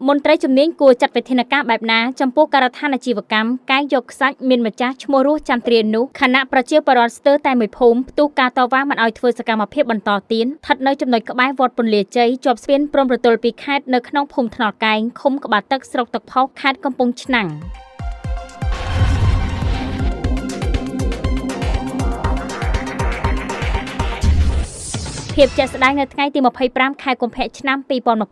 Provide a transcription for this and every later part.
មន្ត្រីជំនាញគួរចាត់វិធានការបែបណាចំពោះការដ្ឋានអាជីវកម្មកាយយកខ្សាច់មានម្ចាស់ឈ្មោះរស់ចន្ទ្រានោះខណៈប្រជាពលរដ្ឋស្ទើរតែមួយភូមិផ្ទុះការតវ៉ាមិនឲ្យធ្វើសកម្មភាពបន្តទៀតស្ថិតនៅចំណុចក្បែរវត្តពន្លាជ័យជាប់ស្ពានព្រំប្រទល់ពីខេត្តនៅក្នុងភូមិថ្នល់កែងឃុំក្បាលទឹកស្រុកទឹកផុសខេត្តកំពង់ឆ្នាំងភាពជាក់ស្ដែងនៅថ្ងៃទី25ខែកុម្ភៈឆ្នាំ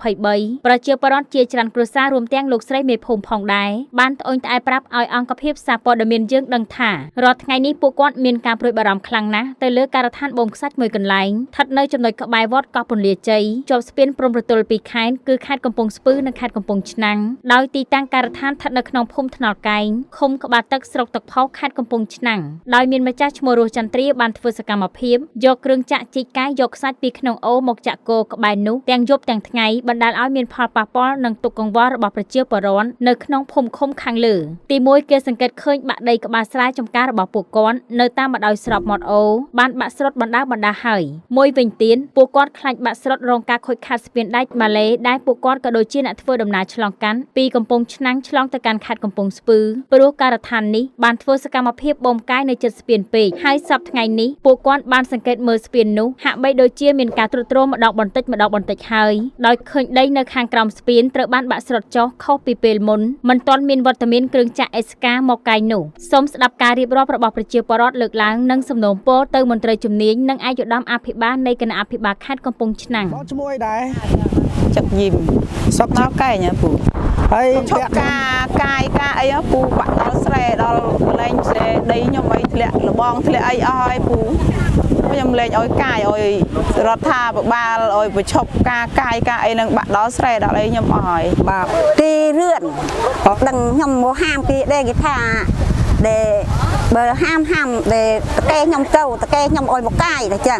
2023ប្រជាពលរដ្ឋជាច្រើនគ្រួសាររួមទាំងលោកស្រីមេភូមិផងដែរបានត្អូញត្អែប្រាប់ឲ្យអង្គភាពសារព័ត៌មានយើងដឹងថារាល់ថ្ងៃនេះពួកគាត់មានការព្រួយបារម្ភខ្លាំងណាស់ទៅលើការដ្ឋានបូមខ្សាច់មួយកន្លែងស្ថិតនៅចំណុចក្បែរវត្តកោះពន្លាជ័យជាប់ស្ពានព្រំប្រទល់ពីរខេត្តគឺខេត្តកំពង់ស្ពឺនិងខេត្តកំពង់ឆ្នាំងដោយទីតាំងការដ្ឋានស្ថិតនៅក្នុងភូមិថ្នល់កែងឃុំក្បាលទឹកស្រុកទឹកផុសខេត្តកំពង់ឆ្នាំងដោយមានម្ចាស់ឈ្មោះរស់ចន្ទ្រាបានធ្វើសកម្មភាពយកគ្រឿងចាក់ជីកកាយយកខ្សាច់ពីក្នុងអូមកចាក់គោក្បែរនោះទាំងយប់ទាំងថ្ងៃបណ្ដាលឲ្យមានផលប៉ះពាល់នឹងទុកកង្វល់របស់ប្រជាពលរដ្ឋនៅក្នុងភូមិឃុំខាងលើទី1គេសង្កេតឃើញបាក់ដីក្បាលស្រែចម្ការរបស់ពួកគាត់នៅតាមបណ្ដោយស្របមាត់អូបានបាក់ស្រុតបណ្ដាហើយមួយវិញទៀតពួកគាត់ខ្លាចបាក់ស្រុតរងការខូចខាតស្ពានដាច់ម៉ាឡេដែលពួកគាត់ក៏ដូចជាអ្នកធ្វើដំណើរឆ្លងកាត់ពីកំពង់ឆ្នាំងឆ្លងទៅកាន់ខេត្តកំពង់ស្ពឺព្រោះការដ្ឋាននេះបានធ្វើសកម្មភាពបូមកាយនៅជិតស្ពានពេកហើយសប្តាហ៍ថ្ងៃនេះពួកគាត់បានសង្កេតមើលស្ពាននោះហាក់បីដូចជាមានការទ្រុឌទ្រោមម្ដងបន្តិចហើយដោយឃើញដីនៅខាងក្រោមស្ពានត្រូវបានបាក់ស្រុតចុះខុសពីពេលមុនមិនទាន់មានវត្តមានគ្រឿងចាក់អេសកាមកកាយនោះសូមស្ដាប់ការរៀបរាប់របស់ប្រជាពលរដ្ឋលើកឡើងនិងសំណូមពរទៅមន្ត្រីជំនាញនិងឯកឧត្តមអភិបាលនៃគណៈអភិបាលខេត្តកំពង់ឆ្នាំងបងឈ្មោះអីដែរចឹកយីមសពមកកែញពូហើយឈប់កាយអីពូបាក់ដល់ស្រែដល់លែងស្រែដីខ្ញុំអីធ្លាក់លបងធ្លាក់អីអស់ហើយពូខ្ញុំលែងឲ្យកាយឲ្យរដ្ឋាភិបាលឲ្យបញ្ឈប់ការកាយការអីនឹងបាក់ដល់ស្រែដល់អីខ្ញុំអស់ហើយបាទទីរឿនដឹងខ្ញុំមកហាមគេដែរគេថាដែលបើហាមដែលតកែខ្ញុំទៅតកែខ្ញុំឲ្យមកកាយតែចឹង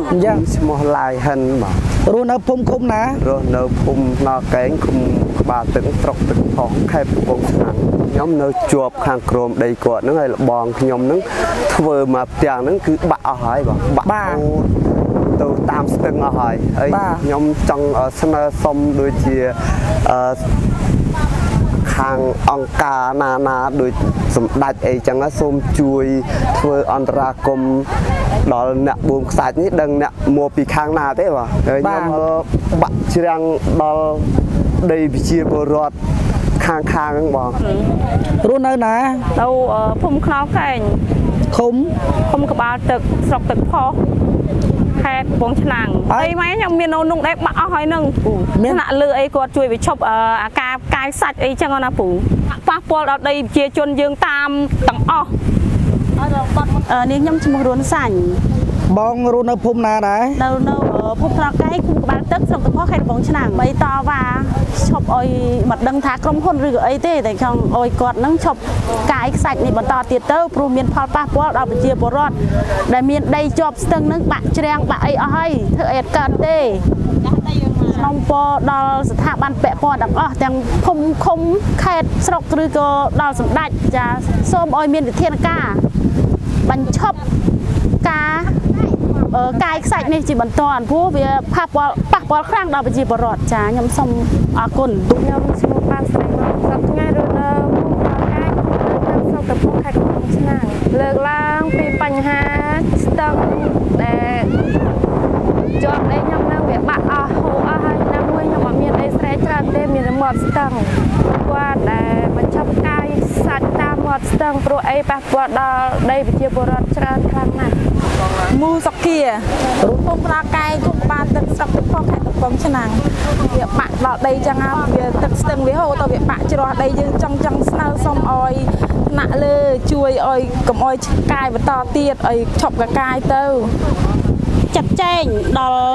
ឈ្មោះឡាយហិនបាទរស់នៅភូមិឃុំណារស់នៅភូមិថ្នល់កែងឃុំក្បាលទឹកស្រុកទឹកផុសខេត្តកំពង់ឆ្នាំងខ្ញុំនៅជាប់ខាងក្រោមដីគាត់ហ្នឹងហើយលបងខ្ញុំហ្នឹងធ្វើមកផ្ទាំងហ្នឹងគឺបាក់អស់ហើយបាទបាក់ទៅតាមស្ទឹងអស់ហើយខ្ញុំចង់ស្នើសុំដូចជាខាងអង្គការណាដូចសម្ដេចអីចឹងសូមជួយធ្វើអន្តរាគមន៍ដល់អ្នកបូមខ្សាច់នេះដឹងអ្នកមកពីខាងណាទេបាទខ្ញុំបាក់ច្រាំងដល់ដីប្រជាពលរដ្ឋខាងហ្នឹងបងរស់នៅណានៅភូមិខ្នល់កែងឃុំក្បាលទឹកស្រុកទឹកផុសខេត្តកំពង់ឆ្នាំងហើយម៉ែខ្ញុំមាននៅនោះដែរបាក់អស់ហើយនឹងពូមានអ្នកលើអីគាត់ជួយវិឈប់អាការកាយសាច់អីចឹងណាពូប៉ះពាល់ដល់ដីប្រជាជនយើងតាមទាំងអស់នាងខ្ញុំឈ្មោះរួនសាញ់បងរស់នៅភូមិណាដែរនៅភូមិថ្នាក់កែងភូមិក្បាលទឹកស្រុកទឹកផុសខេត្តកំពង់ឆ្នាំងបីតវ៉ាឈប់អុយមិនដឹងថាក្រុមហ៊ុនឬក៏អីទេតែចង់អុយគាត់នឹងឈប់កាយខ្សាច់នេះបន្តទៀតទៅព្រោះមានផលប៉ះពាល់ដល់ប្រជាពលរដ្ឋដែលមានដីជាប់ស្ទឹងនឹងបាក់ច្រាំងបាក់អីអស់ហើយធ្វើអីអត់កើតទេខ្ញុំពរដល់ស្ថាប័នពាក់ព័ន្ធទាំងអស់ទាំងភូមិឃុំខេត្តស្រុកឬក៏ដល់សម្ដេចចាសូមអុយមានវិធានការបញ្ឈប់ការកាយខ្សាច់នេះជាបន្តព្រោះវាប៉ះពាល់ខ្លាំងដល់ប្រជាពលរដ្ឋចាខ្ញុំសូមអរគុណខ្ញុំឈ្មោះប៉ាស្រីមកសប្តាហ៍រស់នៅភូមិថ្នល់កែងនៅស្រុកទឹកផុសខេត្តកំពង់ឆ្នាំងលើកឡើងពីបញ្ហាស្ទឹងដែលជាប់ដីខ្ញុំនឹងវាបាក់អស់ហូរអស់ហើយណាមួយខ្ញុំអត់មានដីស្រែច្រើនទេមានតែមាត់ស្ទឹងគាត់ដែលបញ្ឈប់កាយសាច់តាមមាត់ស្ទឹងព្រោះអីប៉ះពាល់ដល់ដីប្រជាពលរដ្ឋច្រើនខ្លាំងណាស់មូសុគារូបភូមិថ្នល់កែងគុំក្បាលទឹកស្រុកទឹកផុសខេត្តកំពង់ឆ្នាំងវាបាក់ដល់ដីចឹងហើយវាទឹកស្ទឹងវាហូរទៅវាបាក់ច្រោះដីយើងចង់ស្នើសុំឲ្យថ្នាក់លើជួយឲ្យកុំឲ្យកាយបន្តទៀតឲ្យឈប់កាយទៅចាត់ចែងដល់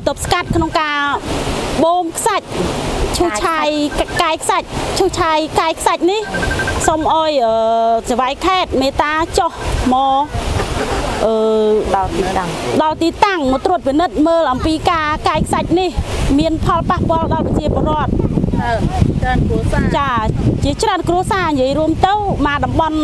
ទប់ស្កាត់ក្នុងការបូមខ្សាច់ឈូសឆាយកាយខ្សាច់ឈូសឆាយកាយខ្សាច់នេះសូមអុយចៅហ្វាយខេត្តមេតាចុះមកដល់ទីតាំងមកត្រួតពិនិត្យមើលអំពីការកាយខ្សាច់នេះមានផលប៉ះពាល់ដល់ប្រជាពលរដ្ឋ ច្រើនគ្រួសារចាជាច្រើនគ្រួសារនិយាយរួមទៅមកតំបន់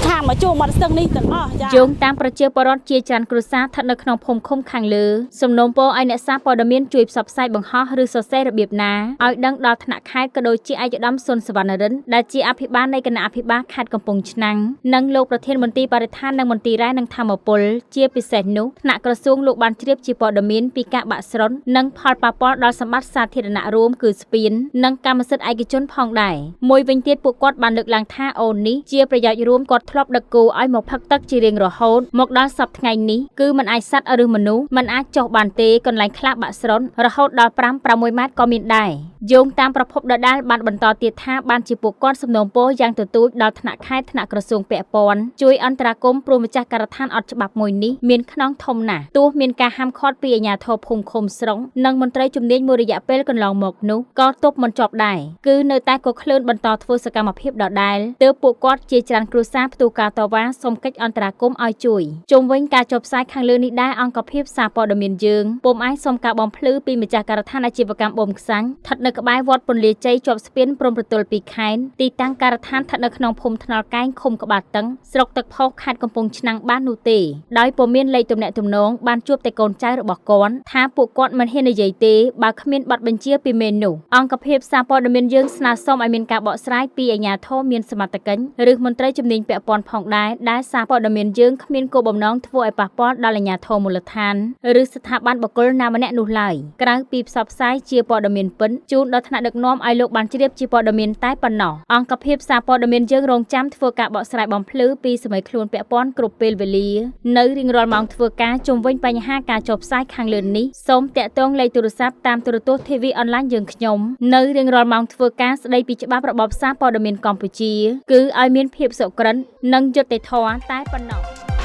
ខាងមកជួមកស្ទឹងនេះទាំងអស់ចា យោងតាមប្រជាពលរដ្ឋជាច្រើនគ្រួសារស្ថិតនៅក្នុងភូមិឃុំខាងលើសំណូមពរឲ្យអ្នកសារព័ត៌មានជួយផ្សព្វផ្សាយបង្ហោះឬសរសេររបៀបណាឲ្យដឹងដល់ថ្នាក់ខេត្តក៏ដូចជាឯកឧត្តមសុនសវណ្ណរិនដែលជាអភិបាលនៃគណៈអភិបាលខេត្តកំពង់ឆ្នាំងនិងលោកប្រធានមន្ទីរបរិស្ថាននិងមន្ទីររ៉ែនិងធម្មពលជាពិសេសនោះថ្នាក់ក្រសួងលោកបានជ្រាបជាព័ត៌មានពីការបាក់ស្រុននិងផលប៉ះពាល់ដល់សម្បត្តិសាធារណៈរួមគឺស្ពាននិងកម្មសិទ្ធិឯកជនផងដែរមួយវិញទៀតពួកគាត់បានលើកឡើងថាអូននេះជាប្រយោជន៍រួមគាត់ធ្លាប់ដឹកគោឲ្យមកផឹកទឹកជារៀងរហូតមកដល់សប្តាហ៍ថ្ងៃនេះគឺមិនអាចសត្វឬមនុស្សមិនអាចចុះបានទេកន្លែងខ្លះបាក់ស្រុនរហូតដល់ 5-6 ម៉ែត្រក៏មានដែរយោងតាមប្រភពដដែលបានបន្តទៀតថាបានជាពួកគាត់សំណូមពរយ៉ាងទទូចដល់ថ្នាក់ខេត្តថ្នាក់ក្រសួងពាក់ព័ន្ធជួយអន្តរាគមន៍ព្រោះម្ចាស់ការដ្ឋានអត់ច្បាប់មួយនេះមានខ្នងធំណាស់ទោះមានការហាមឃាត់ពីអាជ្ញាធរភូមិឃុំស្រុងនិងមន្ត្រីជំនាញមួយរយៈពេលកន្លងមកនោះក៏ទប់មិនជាប់ដែរគឺនៅតែក៏ឃ្លឿនបន្តធ្វើសកម្មភាពដដែលទើបពួកគាត់ជាច្រើនគ្រួសារផ្ទុះការតវ៉ាសុំកិច្ចអន្តរាគមន៍ឲ្យជួយជុំវិញការចុះផ្សាយខាងលើនេះដែរអង្គភាពសារព័ត៌មានយើងពុំអាចសុំការបំភ្លឺពីម្ចាស់ការដ្ឋានអាជីវកម្មបូមខ្សាញ់ស្ថិតនៅក្បែរវត្តពន្លាជ័យជាប់ស្ពានព្រំប្រទល់ពីខេត្តទីតាំងការដ្ឋានស្ថិតនៅក្នុងភូមិថ្នល់កែងឃុំក្បាលតឹងស្រុកទឹកផុសខេត្តកំពង់ឆ្នាំងបាននោះទេដោយពុំមានលេខទំនាក់ទំនងបានជួបតែកូនចៅរបស់គាត់ថាពួកគាត់មិនហ៊ាននិយាយទេបើគ្មានប័ណ្ណបញ្ជាពីមេនោះអង្គភាពសារព័ត៌មានយើងស្នើសុំឲ្យមានការបកស្រាយពីអាជ្ញាធរមានសមត្ថកិច្ចឬមន្ត្រីជំនាញពាក់ព័ន្ធផងដែរដែលសារព័ត៌មានយើងគ្មានគោលបំណងធ្វើឲ្យប៉ះពាល់ដល់អាជ្ញាធរមូលដ្ឋានឬស្ថាប័នបុគ្គលណាម្នាក់នោះឡើយក្រៅពីផ្សព្វផ្សាយជាព័ត៌មានពិនជូនដល់ថ្នាក់ដឹកនាំឲ្យលោកបានជ្រាបជាព័ត៌មានតែប៉ុណ្ណោះអង្គភាពសារព័ត៌មានយើងរងចាំធ្វើការបកស្រាយបំភ្លឺពីសម័យខ្លួនពាក់ព័ន្ធគ្រប់ពេលវេលានៅរៀងរាល់ម៉ោងធ្វើការជុំវិញបញ្ហាការចុះផ្សាយខាងលើនេះសូមតាក់ទងលេខទូរស័ព្ទតាមទូរទស្សន៍ TV អនឡាញយើងខ្ញុំនៅរៀងរាល់ម៉ោងធ្វើការស្ដីពីច្បាប់របបសារព័ត៌មានកម្ពុជាគឺឲ្យមានភាពសុក្រិតនិងយុត្តិធម៌តែប៉ុណ្ណោះ